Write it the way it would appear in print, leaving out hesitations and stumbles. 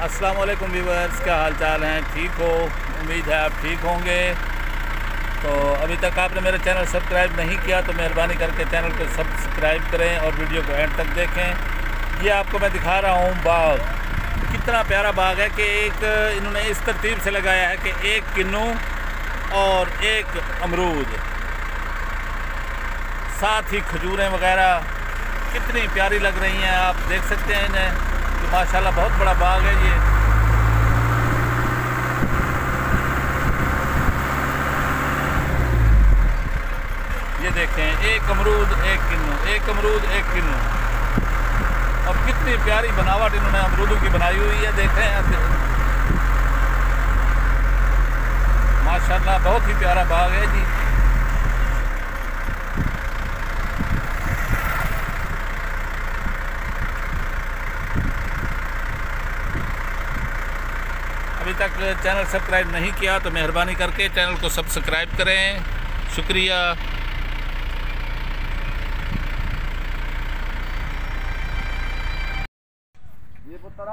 अस्सलाम वालेकुम व्यूअर्स, क्या हाल चाल हैं? ठीक हो? उम्मीद है आप ठीक होंगे। तो अभी तक आपने मेरा चैनल सब्सक्राइब नहीं किया तो मेहरबानी करके चैनल को सब्सक्राइब करें और वीडियो को एंड तक देखें। ये आपको मैं दिखा रहा हूँ बाग, कितना प्यारा बाग है कि एक इन्होंने इस तरतीब से लगाया है कि एक किन्नू और एक अमरूद, साथ ही खजूरें वगैरह कितनी प्यारी लग रही हैं। आप देख सकते हैं इन्हें कि माशाल्लाह बहुत बड़ा बाग है ये। ये देखें, एक अमरूद एक किन्नू, एक अमरूद एक किन्नू, और कितनी प्यारी बनावट इन्होंने अमरूदों की बनाई हुई है। देखें माशाल्लाह बहुत ही प्यारा बाग है जी। अभी तक चैनल सब्सक्राइब नहीं किया तो मेहरबानी करके चैनल को सब्सक्राइब करें, शुक्रिया। ये पुत्र